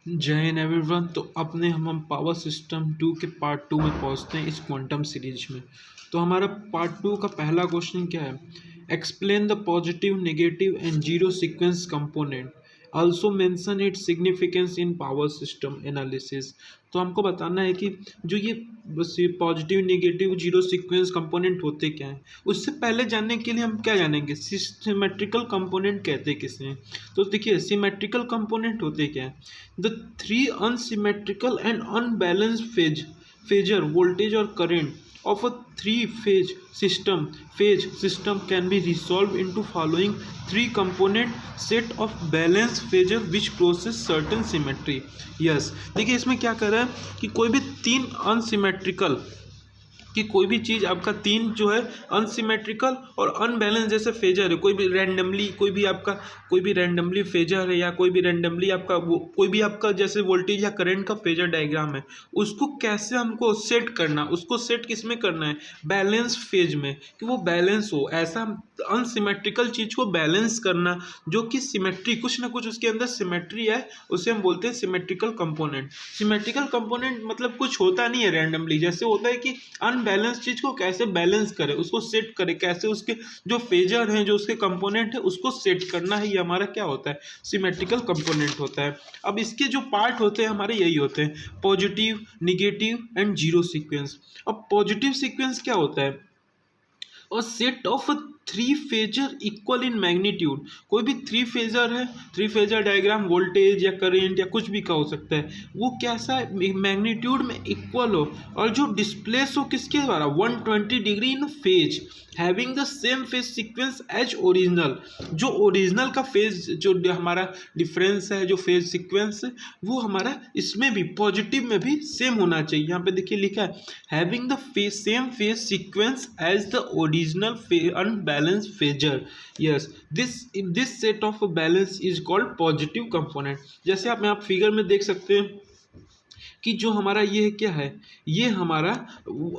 जय हिंद एवरीवन। तो अपने हम पावर सिस्टम 2 के पार्ट 2 में पहुंचते हैं इस क्वांटम सीरीज में। तो हमारा पार्ट 2 का पहला क्वेश्चन क्या है? Explain the positive negative and zero sequence component, also mention its significance in power system analysis. तो हमको बताना है कि जो ये positive negative zero sequence component होते क्या हैं। उससे पहले जानने के लिए हम क्या जानेंगे, सिमेट्रिकल कंपोनेंट कहते हैं किसे हैं। तो देखिए सिमेट्रिकल कंपोनेंट होते क्या हैं। The three unsymmetrical and unbalanced phasor voltage or current of a phase system can be resolved into following three component set of balanced phasor which possess certain symmetry. Yes, देखिए इसमें क्या कर रहा है कि कोई भी तीन अनसिमेट्रिकल कि कोई भी चीज़ आपका तीन जो है अनसिमेट्रिकल और अनबैलेंस जैसे फेजर है, कोई भी रैंडमली फेजर है या कोई भी रैंडमली आपका कोई भी आपका जैसे वोल्टेज या करंट का फेजर डायग्राम है, उसको कैसे हमको सेट करना, उसको सेट किस में करना है, बैलेंस फेज में, कि वो बैलेंस हो। ऐसा अनसिमेट्रिकल चीज़ को बैलेंस करना जो कि सिमेट्री कुछ ना कुछ उसके अंदर सिमेट्री है, उसे हम बोलते हैं सिमेट्रिकल कंपोनेंट। सिमेट्रिकल कंपोनेंट मतलब कुछ होता नहीं है रैंडमली, जैसे होता है कि अनबैलेंस चीज को कैसे बैलेंस करे, उसको सेट करे, कैसे उसके जो फेजर हैं, जो उसके कंपोनेंट है, उसको सेट करना है, ये हमारा क्या होता है, सिमेट्रिकल कंपोनेंट होता है। अब इसके जो पार्ट होते हैं हमारे यही होते हैं, positive negative and zero sequence. अब पॉजिटिव सीक्वेंस क्या होता है, और set of three phasor equal in magnitude. कोई भी थ्री फेजर है, थ्री फेजर डायग्राम वोल्टेज या करेंट या कुछ भी का हो सकता है, वो कैसा है, मैग्नीट्यूड में इक्वल हो और जो डिस्प्लेस हो किसके द्वारा, 120 degree in phase, having the same phase sequence as original. जो ओरिजिनल का फेज जो हमारा डिफरेंस है, जो फेज सीक्वेंस है, वो हमारा इसमें भी पॉजिटिव में भी सेम होना चाहिए। यहाँ पे देखिए लिखा है having the same phase sequence as the original unbalance phasor. Yes, this set of balance is called positive component. जैसे आप यहाँ फिगर में देख सकते हैं कि जो हमारा ये क्या है, ये हमारा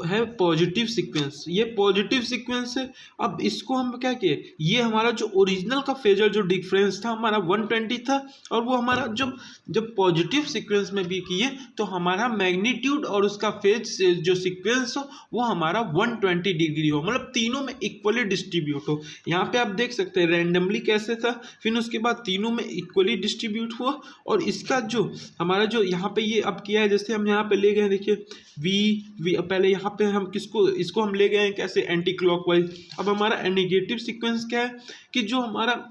है पॉजिटिव सीक्वेंस, ये पॉजिटिव सीक्वेंस है। अब इसको हम क्या किए, ये हमारा जो ओरिजिनल का फेजर जो डिफरेंस था हमारा 120 था, और वो हमारा जब जब पॉजिटिव सीक्वेंस में भी किए तो हमारा मैग्नीट्यूड और उसका फेज जो सीक्वेंस हो वो हमारा 120 डिग्री हो, मतलब तीनों में इक्वली डिस्ट्रीब्यूट हो। यहाँ पे आप देख सकते हैं रैंडमली कैसे था, फिर उसके बाद तीनों में इक्वली डिस्ट्रीब्यूट हुआ। और इसका जो हमारा जो यहाँ पे ये अब किया है, जैसे हम यहाँ पे ले गए, देखिए वी पहले यहाँ पे हम किसको इसको हम ले गए हैं कैसे, एंटी क्लॉकवाइज। अब हमारा नेगेटिव सीक्वेंस क्या है कि जो हमारा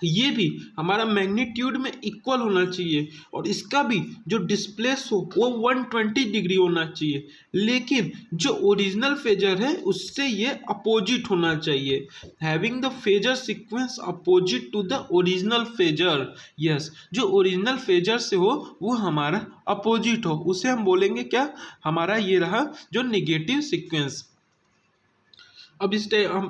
ये भी हमारा मैग्नीट्यूड में इक्वल होना चाहिए और इसका भी जो डिस्प्लेस हो वो 120 डिग्री होना चाहिए, लेकिन जो ओरिजिनल फेजर है उससे ये अपोजिट होना चाहिए, having the phasor sequence opposite to the original phasor. Yes, जो ओरिजिनल फेजर से हो वो हमारा अपोजिट हो, उसे हम बोलेंगे क्या, हमारा ये रहा जो नेगेटिव सीक्वेंस। अब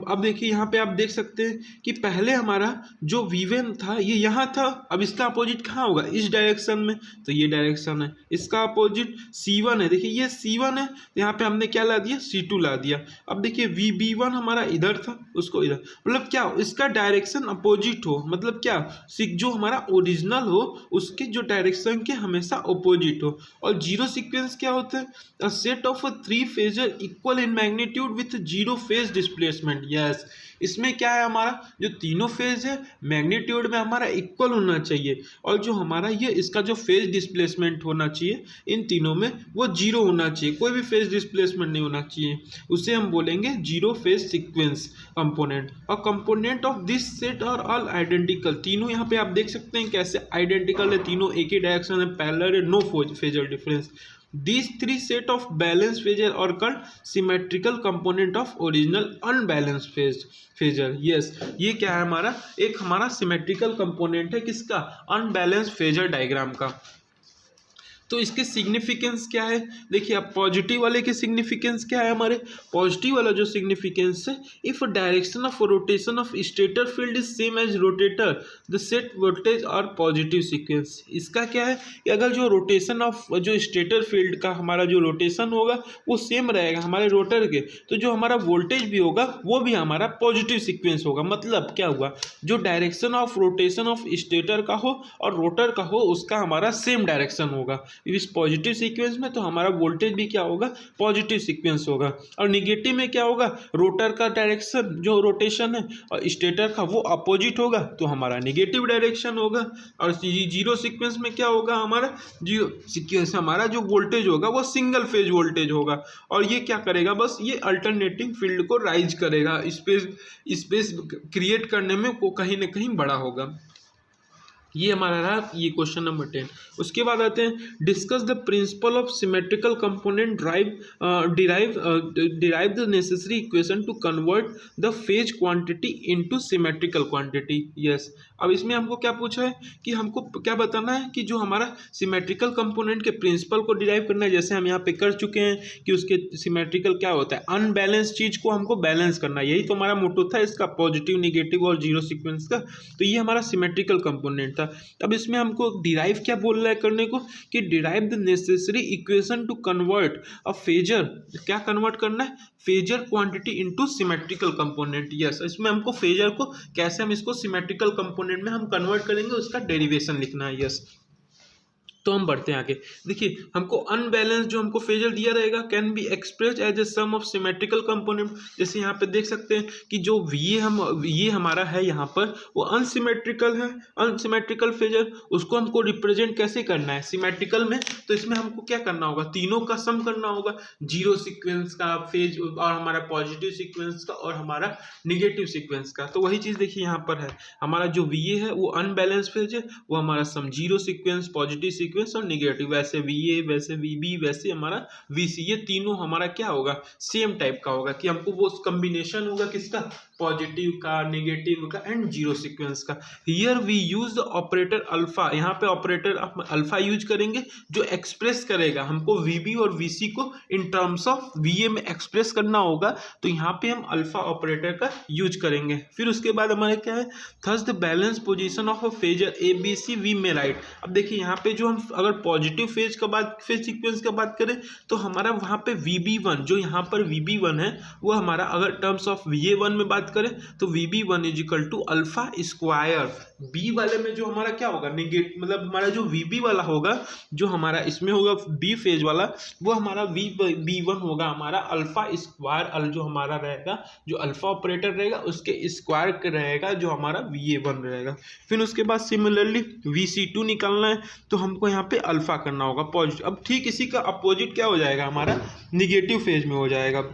अब देखिए यहाँ पे आप देख सकते हैं कि पहले हमारा जो V1 था ये यहाँ था, अब इसका अपोजिट कहाँ होगा, इस डायरेक्शन में, तो ये डायरेक्शन है। इसका अपोजिट C1 है, देखिए ये C1 है, तो यहाँ पे हमने क्या ला दिया, C2 ला दिया। अब देखिए VB1 हमारा इधर था, उसको इधर, मतलब क्या, इसका डायरेक्शन अपोजिट हो, मतलब क्या, जो हमारा ओरिजिनल हो उसके जो डायरेक्शन के हमेशा अपोजिट हो। और जीरो सीक्वेंस क्या होता है, a set of three phasor equal in magnitude with zero phase displacement. Yes, इसमें क्या है, हमारा जो तीनों फेज है मैग्नीट्यूड में हमारा इक्वल होना चाहिए, और जो हमारा ये इसका जो फेज डिस्प्लेसमेंट होना चाहिए इन तीनों में वो जीरो होना चाहिए, कोई भी फेज डिस्प्लेसमेंट नहीं होना चाहिए, उसे हम बोलेंगे जीरो फेज सीक्वेंस कंपोनेंट। और component of this set are all identical, तीनों यहाँ पे आप देख सकते हैं कैसे आइडेंटिकल है, तीनों एक ही डायरेक्शन है, पैरेलल है, no phasor difference. These three set of balanced phasor are called symmetrical component of original unbalanced phasor. Yes, ये क्या है, हमारा एक हमारा सिमेट्रिकल कंपोनेंट है किसका, अनबैलेंस फेजर डायग्राम का। तो इसके सिग्निफिकेंस क्या है, देखिए अब पॉजिटिव वाले के सिग्निफिकेंस क्या है, हमारे पॉजिटिव वाला जो सिग्निफिकेंस है, if direction of rotation of stator field is same as rotator the set voltage are positive sequence. इसका क्या है कि अगर जो रोटेशन ऑफ जो स्टेटर फील्ड का हमारा जो रोटेशन होगा वो सेम रहेगा हमारे रोटर के, तो जो हमारा वोल्टेज भी होगा वो भी हमारा पॉजिटिव सीक्वेंस होगा। मतलब क्या हुआ, जो direction of rotation of stator का हो और रोटर का हो उसका हमारा सेम डायरेक्शन होगा इस पॉजिटिव सीक्वेंस में, तो हमारा वोल्टेज भी क्या होगा, पॉजिटिव सीक्वेंस होगा। और निगेटिव में क्या होगा, रोटर का डायरेक्शन जो रोटेशन है और स्टेटर का वो अपोजिट होगा तो हमारा निगेटिव डायरेक्शन होगा। और जीरो सीक्वेंस में क्या होगा, हमारा जीरो सीक्वेंस हमारा जो वोल्टेज होगा वो सिंगल फेज वोल्टेज होगा। और ये क्या करेगा, बस ये अल्टरनेटिंग फील्ड को राइज करेगा, स्पेस क्रिएट करने में वो कहीं ना कहीं बड़ा होगा। ये हमारा रहा ये क्वेश्चन नंबर 10। उसके बाद आते हैं discuss the principle of symmetrical component derive the necessary equation two convert the phase quantity into symmetrical quantity. Yes, अब इसमें हमको क्या पूछा है कि हमको क्या बताना है कि जो हमारा सिमेट्रिकल कंपोनेंट के प्रिंसिपल को डिराइव करना है। जैसे हम यहाँ पे कर चुके हैं कि उसके सिमेट्रिकल क्या होता है, अनबैलेंस चीज को हमको बैलेंस करना, यही तो हमारा मोटो था इसका, पॉजिटिव निगेटिव और जीरो सीक्वेंस का। तो ये हमारा सिमेट्रिकल कंपोनेंट था। अब इसमें हमको डिराइव क्या बोल रहा है करने को कि derive the necessary equation two convert a phasor, क्या कन्वर्ट करना है, phasor quantity into symmetrical component. Yes, इसमें हमको फेजर को कैसे हम इसको सिमेट्रिकल कंपोनेंट में हम कन्वर्ट करेंगे उसका डेरिवेशन लिखना है। यस, तो हम बढ़ते हैं आगे। देखिए हमको अनबैलेंस जो हमको फेजर दिया रहेगा can be express as a sum of symmetrical component. जैसे यहाँ पे देख सकते हैं कि जो ये हमारा है यहाँ पर वो अनसिमेट्रिकल है, अनसिमेट्रिकल फेजर, उसको हमको रिप्रेजेंट कैसे करना है सिमेट्रिकल में। तो इसमें हमको क्या करना होगा, तीनों का सम करना होगा, जीरो सीक्वेंस का फेज और हमारा पॉजिटिव सीक्वेंस का और हमारा निगेटिव सीक्वेंस का। तो वही चीज़ देखिए यहाँ पर है, हमारा जो VA है वो अनबैलेंस फेज है, वो हमारा sum zero sequence, positive sequence और निगेटिव, वैसे VA वैसे VB वैसे हमारा VC, ये तीनों हमारा क्या होगा, सेम टाइप का होगा कि हमको वो कॉम्बिनेशन होगा किसका, पॉजिटिव का, नेगेटिव का एंड जीरो सीक्वेंस का। Here we use the operator alpha, यहाँ पे ऑपरेटर अल्फा यूज करेंगे जो एक्सप्रेस करेगा हमको VB और VC को इन टर्म्स ऑफ VA में एक्सप्रेस करना होगा, तो यहाँ पे हम अल्फा ऑपरेटर का यूज करेंगे। फिर उसके बाद हमारे क्या है, thus the balance position of a phasor ABC V में राइट। अब देखिए यहाँ पे जो हम अगर पॉजिटिव फेज का बात, फेज सीक्वेंस का बात करें तो हमारा वहाँ पे VB1 जो यहाँ पर VB1 है वो हमारा, अगर टर्म्स ऑफ VA1 में बात करें तो VB1 is equal to alpha square. B वाले में जो हमारा क्या होगा, मतलब हमारा जो VB वाला होगा, जो हमारा इसमें होगा B फेज वाला, वो हमारा VB1 होगा हमारा अल्फा स्क्वायर, जो हमारा रहेगा जो अल्फा ऑपरेटर रहेगा उसके स्क्वायर रहेगा जो हमारा VA1 रहेगा। फिर उसके बाद सिमिलरली VC2 निकालना है तो हमको यहाँ पे अल्फा करना होगा पॉजिटिव। अब ठीक इसी का अपोजिट क्या हो जाएगा, हमारा निगेटिव फेज में हो जाएगा।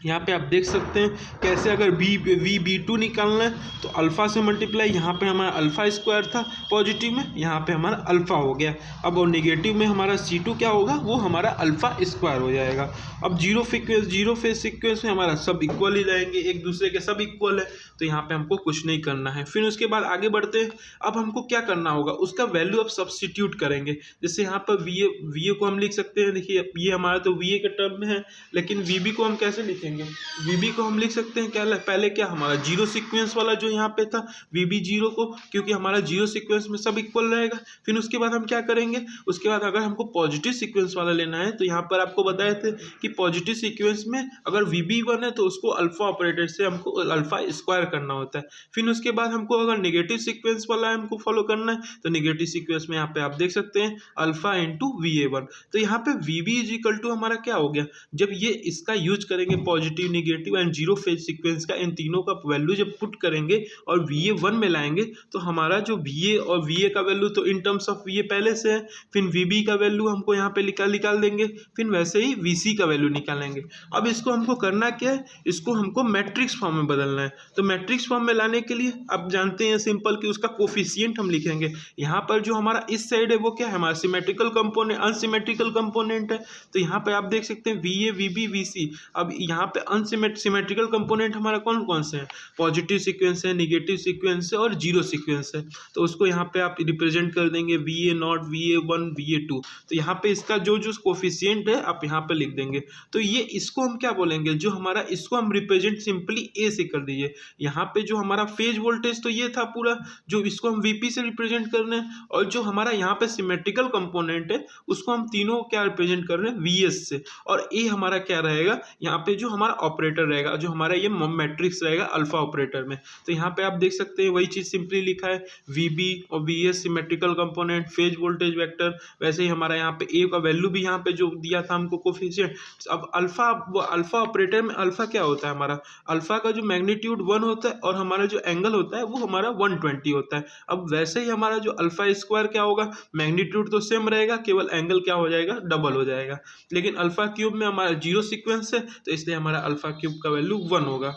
यहाँ पे आप देख सकते हैं कैसे, अगर VB2 निकालना है तो अल्फा से मल्टीप्लाई, यहाँ पे हमारा अल्फा स्क्वायर था पॉजिटिव में, यहाँ पे हमारा अल्फा हो गया। अब और नेगेटिव में हमारा C2 क्या होगा, वो हमारा अल्फा स्क्वायर हो जाएगा। अब जीरो फेज सीक्वेंस में हमारा सब इक्वल ही रहेंगे, एक दूसरे के सब इक्वल है, तो यहाँ पे हमको कुछ नहीं करना है। फिर उसके बाद आगे बढ़ते हैं। अब हमको क्या करना होगा, उसका वैल्यू अब सब्सटीट्यूट करेंगे। जैसे यहाँ पर VA को हम लिख सकते हैं, देखिए ये हमारा तो VA के टर्म में है, लेकिन VB को हम कैसे लिखेंगे, VB को हम लिख सकते हैं क्या, पहले क्या हमारा जीरो सीक्वेंस वाला जो यहाँ पे था VB0 को, क्योंकि हमारा जीरो सीक्वेंस में सब इक्वल रहेगा। फिर उसके बाद हम क्या करेंगे, उसके बाद अगर हमको पॉजिटिव सीक्वेंस वाला लेना है तो यहाँ पर आपको बताए थे कि पॉजिटिव सीक्वेंस में अगर VB1 है तो उसको अल्फा ऑपरेटर से हमको अल्फा स्क्वायर करना होता है। फिर उसके बाद हमको अगर नेगेटिव सीक्वेंस वाला हमको फॉलो करना है तो नेगेटिव सीक्वेंस में यहाँ पे आप देख सकते हैं अल्फा इंटू VA1। तो यहाँ पे VB इज इक्वल टू हमारा क्या हो गया, जब ये इसका यूज करेंगे positive, negative and zero phase sequence का, इन तीनों का वैल्यू जब पुट करेंगे और VA1 में लाएंगे तो हमारा जो VA और VA का वैल्यू तो इन टर्म्स ऑफ VA पहले से है, फिर VB का वैल्यू हमको यहाँ पे निकाल देंगे, फिर वैसे ही VC का वैल्यू निकालेंगे। अब इसको हमको करना क्या है, इसको हमको मैट्रिक्स फॉर्म में बदलना है। तो मैट्रिक्स फॉर्म में लाने के लिए आप जानते हैं सिंपल कि उसका कोफिशिएंट हम लिखेंगे। यहाँ पर जो हमारा इस साइड है वो क्या है, हमारा सिमेट्रिकल कंपोनेंट, अनसिमेट्रिकल कंपोनेंट है। तो यहाँ पे आप देख सकते हैं V A V B V C. अब यहाँ पे अनसिमेट्रिकल कंपोनेंट हमारा कौन कौन से हैं, पॉजिटिव सीक्वेंस है, निगेटिव सीक्वेंस है और जीरो सीक्वेंस है। तो उसको यहाँ पे आप रिप्रेजेंट कर देंगे V A naught, V A one, V A two. तो यहाँ पे इसका जो जो कोफिशिएंट है आप यहाँ पे लिख देंगे। तो ये इसको हम क्या बोलेंगे, जो हमारा इसको हम रिप्रेजेंट सिंपली ए से कर दीजिए। यहाँ पे जो हमारा फेज वोल्टेज तो ये था पूरा, जो इसको हम वीपी से रिप्रेजेंट कर रहे हैं, और जो हमारा यहाँ पे सिमेट्रिकल कंपोनेंट है उसको हम तीनों क्या रिप्रेजेंट कर रहे हैं, वीएस से। और ए हमारा क्या रहेगा, यहाँ पे जो हमारा ऑपरेटर रहेगा, जो हमारा ये मैट्रिक्स रहेगा अल्फा ऑपरेटर में। तो यहाँ पे आप देख सकते हैं वही चीज सिंपली लिखा है, वीबी और VS symmetrical component, phase voltage vector. वैसे ही हमारा यहाँ पे ए का वैल्यू भी यहाँ पे जो दिया था हमको कोफिशिएंट। अब अल्फा ऑपरेटर में अल्फा क्या होता है, हमारा अल्फा का जो मैग्नीट्यूड 1 होता है और हमारा जो एंगल होता है वो हमारा 120 होता है। अब वैसे ही हमारा जो अल्फा स्क्वायर क्या होगा, मैग्नीट्यूड तो सेम रहेगा, केवल एंगल क्या हो जाएगा, डबल हो जाएगा। लेकिन अल्फा क्यूब में हमारा जीरो सीक्वेंस है तो इसलिए हमारा अल्फा क्यूब का वैल्यू 1 होगा।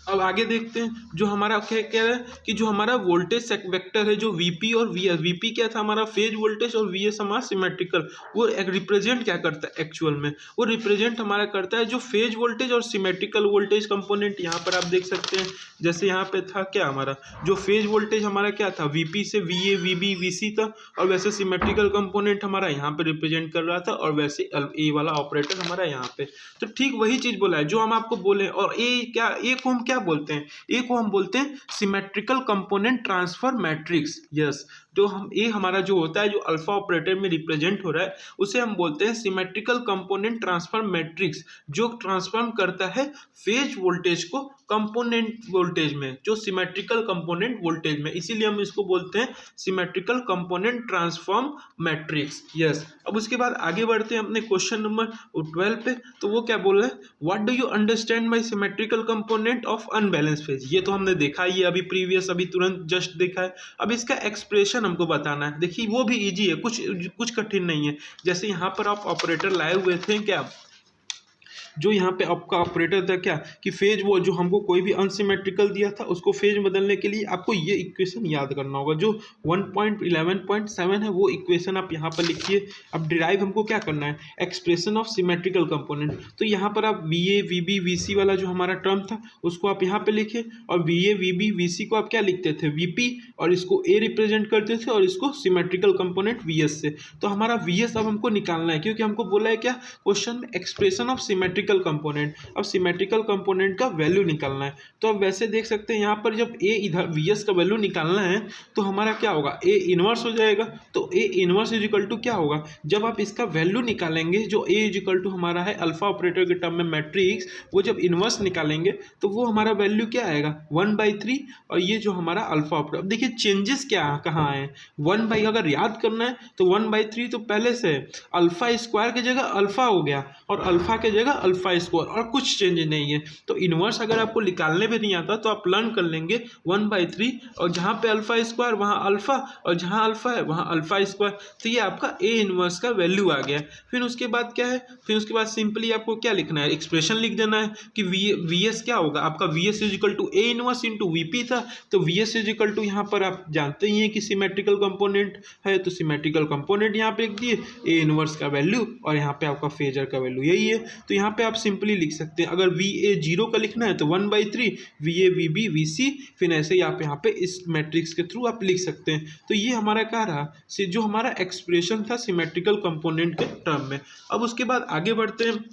अब आगे देखते हैं जो हमारा क्या कह रहा है कि जो हमारा वोल्टेज वेक्टर है, जो वीपी और वीएस, वीपी क्या था हमारा फेज वोल्टेज और वीएस हमारा सिमेट्रिकल, वो रिप्रेजेंट क्या करता है एक्चुअल में, वो रिप्रेजेंट हमारा करता है जो फेज वोल्टेज और सिमेट्रिकल वोल्टेज कंपोनेंट। यहाँ पर आप देख सकते हैं जैसे यहाँ पे था क्या, हमारा जो फेज वोल्टेज हमारा क्या था, वीपी से वीए वीबी वीसी था, और वैसे सिमेट्रिकल कंपोनेंट हमारा यहाँ पे रिप्रेजेंट कर रहा था, और वैसे ए वाला ऑपरेटर हमारा यहाँ पे। तो ठीक वही चीज बोला है जो हम आपको बोले। और ए क्या, ए को हम क्या बोलते हैं, ए को हम बोलते हैं symmetrical component transfer matrix. Yes, जो हम ए हमारा जो होता है, जो अल्फा ऑपरेटर में रिप्रेजेंट हो रहा है, उसे हम बोलते हैं सिमेट्रिकल कंपोनेंट ट्रांसफर मैट्रिक्स, जो ट्रांसफॉर्म करता है फेज वोल्टेज को कंपोनेंट वोल्टेज में, जो सिमेट्रिकल कंपोनेंट वोल्टेज में। इसीलिए हम इसको बोलते हैं symmetrical component transform matrix. Yes, अब उसके बाद आगे बढ़ते हैं अपने क्वेश्चन नंबर 12 पे। तो वो क्या बोल रहा है, what do you understand by symmetrical component of unbalance phase. ये तो हमने देखा ही है अभी प्रीवियस, अभी तुरंत जस्ट देखा है। अब इसका एक्सप्रेशन हमको बताना है। देखिए वो भी इजी है, कुछ कठिन नहीं है। जैसे यहाँ पर आप ऑपरेटर लाए हुए थे क्या, जो यहाँ पे आपका ऑपरेटर था क्या कि फेज, वो जो हमको कोई भी अनसिमेट्रिकल दिया था उसको फेज बदलने के लिए आपको ये इक्वेशन याद करना होगा, जो 1.11.7 है वो इक्वेशन आप यहाँ पर लिखिए। अब डिराइव हमको क्या करना है, एक्सप्रेशन ऑफ सिमेट्रिकल कंपोनेंट। तो यहाँ पर आप V A V B V C वाला जो हमारा टर्म था उसको आप यहाँ पे लिखे, और V A V B V C को आप क्या लिखते थे, वी पी, और इसको ए रिप्रेजेंट करते थे और इसको सिमेट्रिकल कंपोनेंट वी एस से। तो हमारा वी एस अब हमको निकालना है, क्योंकि हमको बोला है क्या क्वेश्चन में, एक्सप्रेशन ऑफ सिमेट्रिकल कंपोनेंट। अब सिमेट्रिकल कंपोनेंट का वैल्यू निकालना है। तो अब वैसे देख सकते हैं यहाँ पर जब ए इधर वीएस का वैल्यू निकालना है तो हमारा क्या होगा, ए इनवर्स हो जाएगा। तो A inverse is equal to क्या होगा, जब आप इसका वैल्यू निकालेंगे, जो ए इज इक्वल टू हमारा है अल्फा ऑपरेटर के टर्म में मैट्रिक्स, वो जब इनवर्स निकालेंगे तो वो हमारा वैल्यू क्या आएगा, 1/3। और ये जो हमारा अल्फा ऑपरेटर, अब देखिए चेंजेस क्या कहाँ आए, 1 अगर याद करना है तो 1/3 तो पहले से अल्फा स्क्वायर की जगह अल्फा हो गया, और अल्फा की जगह अल्फा स्क्वायर, और कुछ चेंज नहीं है। तो इनवर्स अगर आपको निकालने भी नहीं आता तो आप लर्न कर लेंगे 1/3, और जहाँ पे अल्फा स्क्वायर वहाँ अल्फा, और जहाँ अल्फा है वहाँ अल्फा स्क्वायर। तो ये आपका ए इनवर्स का वैल्यू आ गया। फिर उसके बाद क्या है, फिर उसके बाद सिंपली आपको क्या लिखना है, एक्सप्रेशन लिख देना है कि वी एस क्या होगा, आपका V S is equal to A inverse into V P था। तो V S is equal to यहाँ पर आप जानते ही हैं कि सिमेट्रिकल कंपोनेंट है, तो सिमेट्रिकल कंपोनेंट यहाँ पे लिख दिए, ए इनवर्स का वैल्यू, और यहाँ पे आपका फेजर का वैल्यू यही है। तो यहाँ पे आप सिंपली लिख सकते हैं, अगर वी ए 0 का लिखना है तो 1/3 V A V B V C, फिर ऐसे ही आप यहाँ पे इस मैट्रिक्स के थ्रू आप लिख सकते हैं। तो ये हमारा क्या रहा, जो हमारा एक्सप्रेशन था सिमेट्रिकल कंपोनेंट के टर्म में। अब उसके बाद आगे बढ़ते हैं।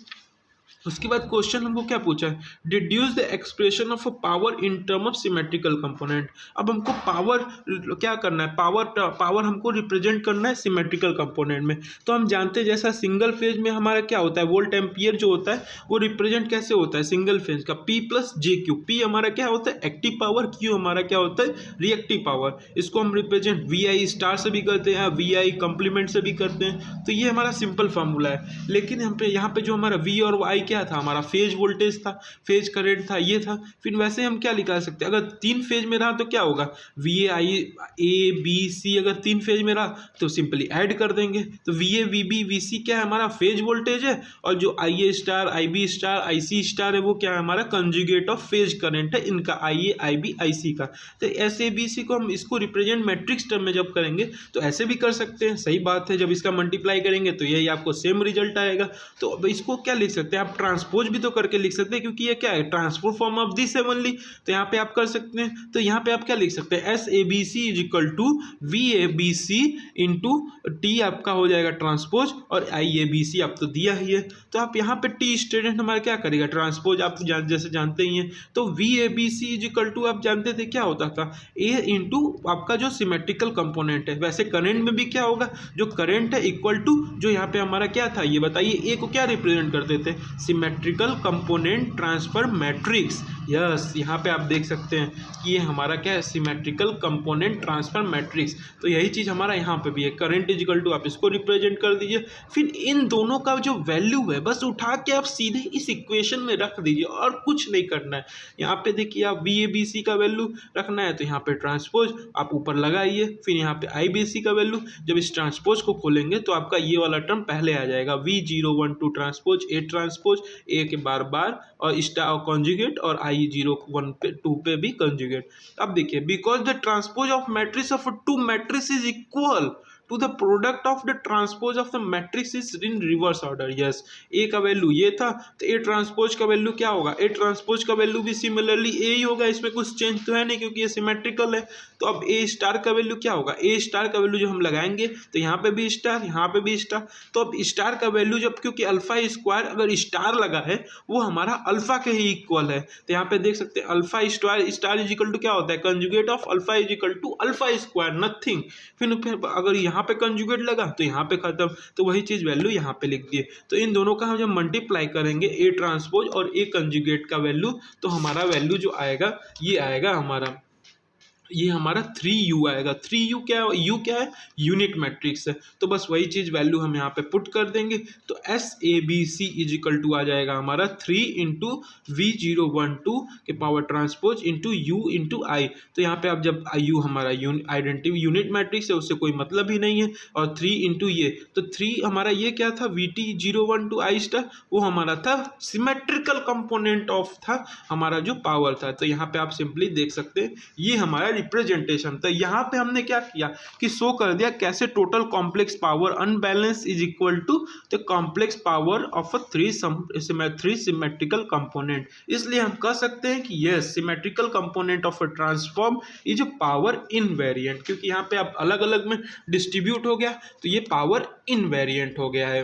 उसके बाद क्वेश्चन हमको क्या पूछा है, deduce the expression of a power in term of symmetrical component. अब हमको पावर क्या करना है, पावर हमको रिप्रेजेंट करना है सिमेट्रिकल कंपोनेंट में। तो हम जानते हैं जैसा सिंगल फेज में हमारा क्या होता है, वोल्ट एम्पियर जो होता है वो रिप्रेजेंट कैसे होता है सिंगल फेज का, P + jQ। P हमारा क्या होता है एक्टिव पावर, Q हमारा क्या होता है रिएक्टिव पावर। इसको हम रिप्रेजेंट VI स्टार से भी करते हैं, VI कंप्लीमेंट से भी करते हैं। तो ये हमारा सिंपल फार्मूला है। लेकिन हम पे यहाँ पे जो हमारा V और I क्या था हमारा फेज वोल्टेज था, फेज करंट था, ये था। फिर वैसे हम क्या निकाल सकते हैं, अगर 3 फेज में रहा तो क्या होगा, वी ए बी सी, अगर 3 फेज में रहा तो सिंपली ऐड कर देंगे। तो V A V B V C क्या है हमारा फेज वोल्टेज है, और जो I A star I B star I C star है वो क्या है हमारा कंजुगेट ऑफ फेज करंट है इनका, आई ए आई बी आई सी का। तो एस ए बी सी को हम इसको रिप्रेजेंट मैट्रिक्स टर्म में जब करेंगे तो ऐसे भी कर सकते हैं, सही बात है। जब इसका मल्टीप्लाई करेंगे तो यही आपको सेम रिजल्ट आएगा। तो अब इसको क्या लिख सकते हैं आप, ट्रांसपोज भी तो करके लिख सकते हैं, क्योंकि ये क्या है ट्रांसपोज फॉर्म ऑफ दिस है ओनली। तो यहाँ पे आप कर सकते हैं, तो यहाँ पे आप क्या लिख सकते हैं, S A B C is equal to V A B C into T आपका हो जाएगा ट्रांसपोज, और आई ए बी सी आप तो दिया ही है। तो आप यहाँ पे टी स्टूडेंट हमारा क्या करेगा, ट्रांसपोज आप जैसे जानते ही हैं। तो V A B C is equal to आप जानते थे क्या होता था, ए इंटू आपका जो सिमेट्रिकल कंपोनेंट है। वैसे करंट में भी क्या होगा, जो करंट है इक्वल टू जो यहाँ पे हमारा क्या था ये बताइए, ए को क्या रिप्रेजेंट करते थे, symmetrical component transfer matrix. Yes, यहाँ पे आप देख सकते हैं कि ये हमारा क्या है सिमेट्रिकल कंपोनेंट ट्रांसफर मैट्रिक्स। तो यही चीज़ हमारा यहाँ पे भी है, करंट इज इक्वल टू आप इसको रिप्रेजेंट कर दीजिए। फिर इन दोनों का जो वैल्यू है बस उठा के आप सीधे इस इक्वेशन में रख दीजिए, और कुछ नहीं करना है। यहाँ पे देखिए आप वी ए बी सी का वैल्यू रखना है तो यहाँ पे ट्रांसपोज आप ऊपर लगाइए, फिर यहाँ पे आई बी सी का वैल्यू, जब इस ट्रांसपोज को खोलेंगे तो आपका ये वाला टर्म पहले आ जाएगा, V012 ट्रांसपोज ए के बार बार और स्टार कॉन्जुगेट, और I01 पे 2 पे भी कॉन्जुगेट। अब देखिए because the transpose of matrix of two matrix is equal to the product of the transpose of the matrix is in reverse order. Yes, A का value ये था तो ए ट्रांसपोज का वैल्यू क्या होगा, ए ट्रांसपोज का value भी similarly ए ही होगा, इसमें कुछ चेंज तो है नहीं क्योंकि ये सिमेट्रिकल है। तो अब ए स्टार का वैल्यू क्या होगा, ए स्टार का वैल्यू जो हम लगाएंगे तो यहाँ पे भी स्टार यहाँ पे भी स्टार। तो अब स्टार का वैल्यू जब, क्योंकि अल्फा स्क्वायर अगर स्टार लगा है वो हमारा अल्फा के ही इक्वल है, तो यहाँ पे देख सकते हैं alpha star is equal to क्या होता है, conjugate of alpha is equal to alpha square, nothing. फिर अगर यहाँ पे कंजुगेट लगा तो यहाँ पे खत्म, तो वही चीज़ वैल्यू यहाँ पे लिख दिए। तो इन दोनों का हम जब मल्टीप्लाई करेंगे ए ट्रांसपोज और ए कंजुगेट का वैल्यू, तो हमारा वैल्यू जो आएगा ये आएगा हमारा, ये हमारा 3u आएगा। 3u क्या है, u क्या है यूनिट मैट्रिक्स है। तो बस वही चीज़ वैल्यू हम यहाँ पे पुट कर देंगे, तो S A B C is equal to आ जाएगा हमारा 3 इंटू V012 के power transpose into U into I. तो यहाँ पे आप जब u हमारा आइडेंटिटी यूनिट मैट्रिक्स है उससे कोई मतलब ही नहीं है, और 3 इंटू ये, तो 3 हमारा ये क्या था VT012 आई स्टार, वो हमारा था सिमेट्रिकल कंपोनेंट ऑफ था हमारा जो पावर था। तो यहाँ पे आप सिंपली देख सकते हैं ये हमारा रिप्रेजेंटेशन। तो यहाँ पे हमने क्या किया कि शो कर दिया कैसे total complex power unbalance is equal to the complex power of a three symmetrical component. इसलिए हम कह सकते हैं कि yes symmetrical component of a transform is a power invariant, क्योंकि यहाँ पे आप अलग अलग में डिस्ट्रीब्यूट हो गया तो ये पावर इनवेरिएंट हो गया है।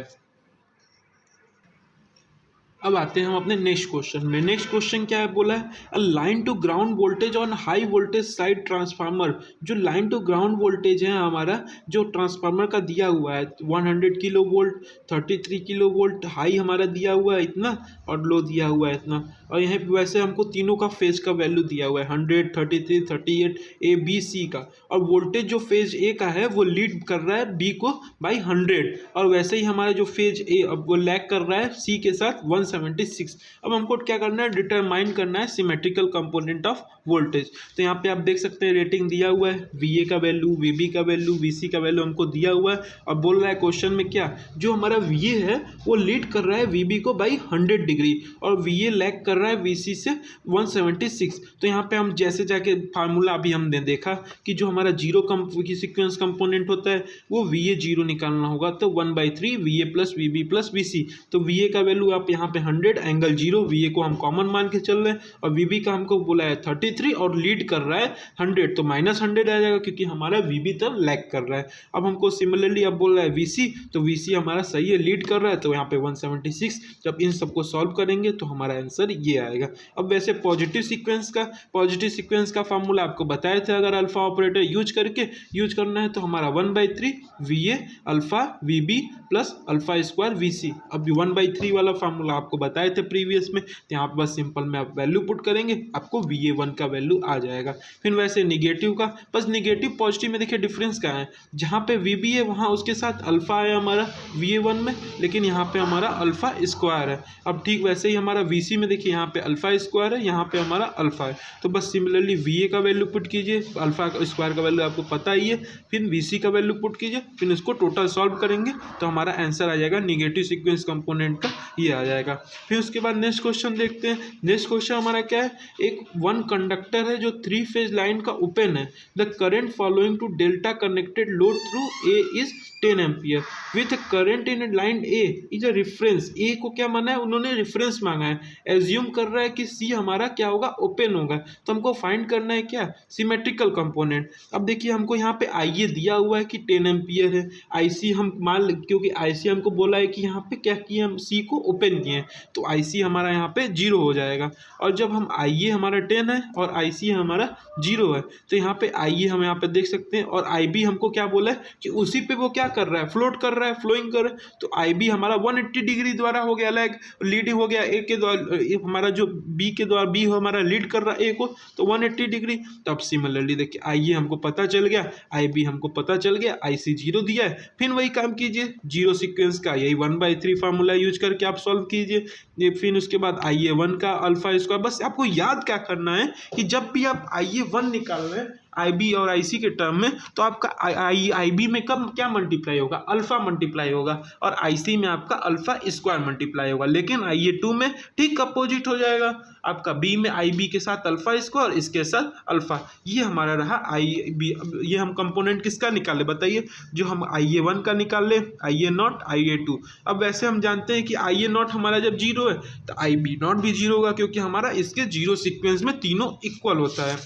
अब आते हैं हम अपने नेक्स्ट क्वेश्चन में। नेक्स्ट क्वेश्चन क्या है बोला है, a line to ground voltage on high voltage side transformer. जो लाइन टू ग्राउंड वोल्टेज है हमारा जो ट्रांसफार्मर का दिया हुआ है 100 kilo volt, 33 kilo volt high हमारा दिया हुआ है इतना, और लो दिया हुआ है इतना। और यहाँ पे वैसे हमको तीनों का फेज का वैल्यू दिया हुआ है 100, 33, 38 ए बी सी का, और वोल्टेज जो फेज ए का है वो लीड कर रहा है बी को बाई 100, और वैसे ही हमारा जो फेज ए अब वो लैग कर रहा है सी के साथ 176। अब हमको क्या करना है, डिटरमाइन करना है सिमेट्रिकल कंपोनेंट ऑफ वोल्टेज। तो यहाँ पे आप देख सकते हैं रेटिंग दिया हुआ है, वी ए का वैल्यू, वी बी का वैल्यू, वी सी का वैल्यू हमको दिया हुआ है। अब बोल रहा है क्वेश्चन में क्या, जो हमारा वी ए है वो लीड कर रहा है वी बी को बाई 100 डिग्री, और वी ए लैग कर रहा है वी सी से 176। तो यहाँ पे हम जैसे जाके फार्मूला अभी हमने देखा कि जो हमारा जीरो की सीक्वेंस कंपोनेंट होता है वो वी ए जीरो निकालना होगा, तो 1/3 V A plus V B plus V C. तो वी ए का वैल्यू आप यहाँ पे 100 एंगल 0, वी ए को हम कॉमन मान के चल रहे हैं, और वी बी का हमको बोला है 33 और लीड कर रहा है 100, तो -100 आ जाएगा क्योंकि हमारा वी बी तब लैग कर रहा है। अब हमको सिमिलरली अब बोल रहा है वी सी, तो वी सी हमारा सही है लीड कर रहा है, तो यहाँ पे 176। जब इन सबको सॉल्व करेंगे तो हमारा आंसर ये आएगा। अब वैसे पॉजिटिव सीक्वेंस का फार्मूला आपको बताए थे, अगर अल्फा ऑपरेटर यूज करना है तो हमारा 1/3 V A alpha V B plus alpha square V C. अब 1/3 वाला फार्मूला आप आपको बताए थे प्रीवियस में। तो यहाँ पर बस सिंपल में आप वैल्यू पुट करेंगे, आपको VA1 का वैल्यू आ जाएगा। फिर वैसे निगेटिव का, बस निगेटिव पॉजिटिव में देखिए डिफरेंस क्या है, जहाँ पे VB है वहाँ उसके साथ अल्फा है हमारा VA1 में, लेकिन यहाँ पे हमारा अल्फा स्क्वायर है। अब ठीक वैसे ही हमारा VC में देखिए यहाँ पे अल्फा स्क्वायर है, यहाँ पे हमारा अल्फा है। तो बस सिमिलरली VA का वैल्यू पुट कीजिए, अल्फा स्क्वायर का वैल्यू आपको पता ही है, फिर VC का वैल्यू पुट कीजिए, फिर इसको टोटल सॉल्व करेंगे तो हमारा आंसर आ जाएगा निगेटिव सीक्वेंस कंपोनेंट का, ये आ जाएगा। फिर उसके बाद नेक्स्ट क्वेश्चन देखते हैं। नेक्स्ट क्वेश्चन हमारा क्या है, एक वन कंडक्टर है जो 3 फेज लाइन का ओपन है, the current following to delta connected load through A is 10 ampere with current in line A is a reference. A को क्या माना है, उन्होंने रिफरेंस मांगा है, एज्यूम कर रहा है कि सी हमारा क्या होगा, ओपन होगा। तो हमको फाइंड करना है क्या, सिमेट्रिकल कंपोनेंट। अब देखिए हमको यहाँ पे आईए दिया हुआ है कि 10 एम्पियर है, आईसी हम मान, क्योंकि आईसी हमको बोला है कि यहाँ पे क्या किए, हम सी को ओपन किए हैं, तो आईसी हमारा यहाँ पे 0 हो जाएगा। और जब हम आईए हमारा 10 है और आईसी हमारा 0 है, तो यहाँ पे आईए हम यहाँ पे देख सकते हैं, और आईबी हमको क्या बोला है कि उसी पे वो क्या कर रहा है, फ्लोट कर रहा है, फ्लोइंग कर रहा है। तो आईबी हमारा 180 डिग्री द्वारा हो गया अलग, लीड हो गया ए के द्वारा, हमारा जो बी के द्वारा, बी हमारा लीड कर रहा है ए को, तो 180 डिग्री। तो अब सिमिलरली देखिए आईए हमको पता चल गया, आईबी हमको पता चल गया, आईसी 0 दिया है। फिर वही काम कीजिए, 0 सीक्वेंस का यही 1/3 फार्मूला यूज करके आप सॉल्व कीजिए। ये फिर उसके बाद आईए1 का अल्फा स्क्वायर। बस आपको याद क्या करना है कि जब भी आप आईए1 निकाल रहे हैं आईबी और आईसी के टर्म में, तो आपका आईबी में कब क्या मल्टीप्लाई होगा, अल्फा मल्टीप्लाई होगा, और आईसी में आपका अल्फा स्क्वायर मल्टीप्लाई होगा। लेकिन आईए2 में ठीक अपोजिट हो जाएगा, आपका बी में आईबी के साथ अल्फा स्क्वायर, इसके साथ अल्फा। ये हमारा रहा आईबी। ये हम कंपोनेंट किसका निकाले बताइए, जो हम आईए1 का निकाल ले, आईए0, आईए2। अब वैसे हम जानते हैं कि आईए0 हमारा जब 0 है तो आईबी0 भी 0 होगा, क्योंकि हमारा इसके 0 सीक्वेंस में तीनों इक्वल होता है।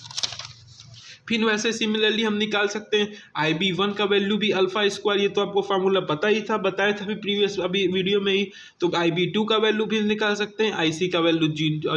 फिर वैसे सिमिलरली हम निकाल सकते हैं IB1 का वैल्यू भी अल्फा स्क्वायर, ये तो आपको फार्मूला पता ही था, बताया था अभी प्रीवियस अभी वीडियो में ही। तो IB2 का वैल्यू भी निकाल सकते हैं, IC का वैल्यू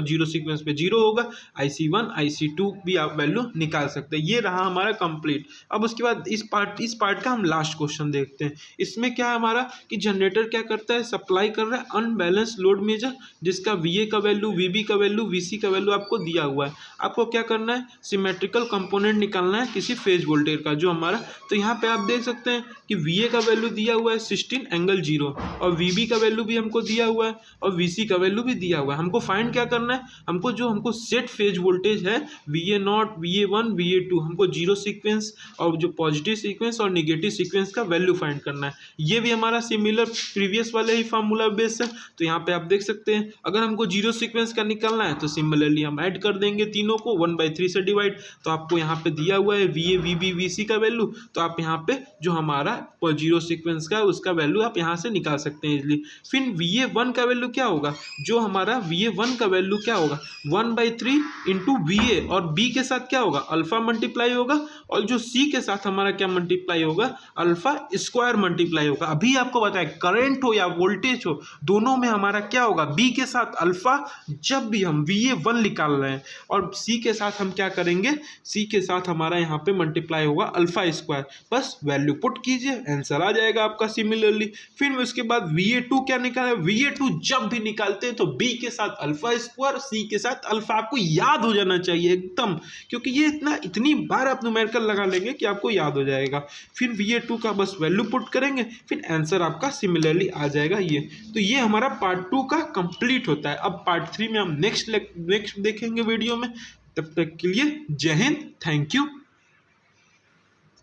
0 सीक्वेंस पे 0 होगा, IC1 IC2 भी आप वैल्यू निकाल सकते हैं। ये रहा हमारा कंप्लीट। अब उसके बाद इस पार्ट का हम लास्ट क्वेश्चन देखते हैं। इसमें क्या है हमारा कि जनरेटर क्या करता है, सप्लाई कर रहा है अनबैलेंस लोड मेजर, जिसका VA का वैल्यू, VB का वैल्यू, VC का वैल्यू आपको दिया हुआ है। आपको क्या करना है, सिमेट्रिकल कंपोनेंट निकालना है किसी फेज वोल्टेज का जो हमारा। तो यहाँ पे आप देख सकते हैं कि VA का वैल्यू दिया हुआ है 16 ∠0, और VB का वैल्यू भी हमको दिया हुआ है, और VC का वैल्यू भी दिया हुआ है। हमको फाइंड क्या करना है, हमको सेट फेज वोल्टेज है VA0, VA1, VA2, हमको 0 सीक्वेंस और जो पॉजिटिव सीक्वेंस और निगेटिव सीक्वेंस का वैल्यू फाइंड करना है। ये भी हमारा सिमिलर प्रीवियस वाले ही फार्मूला बेस है। तो यहाँ पे आप देख सकते हैं, अगर हमको 0 सीक्वेंस का निकालना है तो सिमिलरली हम ऐड कर देंगे तीनों को 1/3 से डिवाइड। तो आपको यहाँ पे दिया हुआ है VA, VB, VC का वैल्यू, तो आप यहाँ पे जो हमारा 0 सीक्वेंस का उसका वैल्यू आप यहाँ से निकाल सकते हैं इजीली। फिर VA1 का वैल्यू क्या होगा, जो हमारा VA1 का वैल्यू क्या होगा 1/3 इंटू VA, और B के साथ क्या होगा अल्फा मल्टीप्लाई होगा, और जो C के साथ हमारा क्या मल्टीप्लाई होगा, अल्फा स्क्वायर मल्टीप्लाई होगा। अभी आपको बताया करंट हो या वोल्टेज हो, दोनों में हमारा क्या होगा, B के साथ अल्फा जब भी हम VA1 निकाल रहे हैं, और C के साथ हम क्या करेंगे, C के साथ हमारा यहाँ पे मल्टीप्लाई होगा अल्फा स्क्वायर। बस वैल्यू पुट कीजिए, आंसर आ जाएगा आपका सिमिलरली। फिर उसके बाद VA2 क्या निकाला, VA2 जब भी निकालते हैं तो B के साथ अल्फा स्क्वायर, C के साथ अल्फा। आपको याद हो जाना चाहिए एकदम, क्योंकि ये इतनी बार आप न्यूमेरिकल लगा लेंगे कि आपको याद हो जाएगा। फिर VA2 का बस वैल्यू पुट करेंगे, फिर आंसर आपका सिमिलरली आ जाएगा ये। तो ये हमारा पार्ट 2 का कंप्लीट होता है। अब पार्ट 3 में हम नेक्स्ट देखेंगे वीडियो में। तब तक के लिए जय हिंद, थैंक यू।